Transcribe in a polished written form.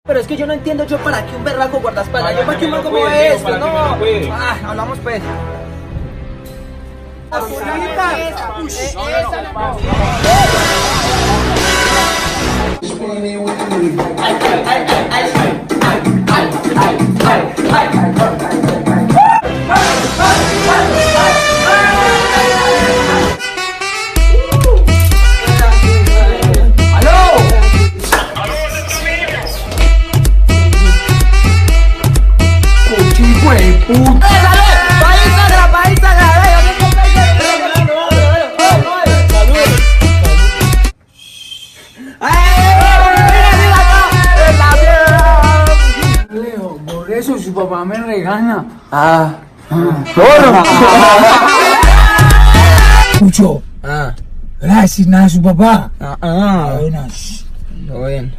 Pero es que yo no entiendo yo para qué un berraco guardaespaldas. Yo para qué un man como este, no. Hablamos pues. Por eso su papá me regaña. Mucho. No le va a decir nada a su papá. Buenas. Todo bien.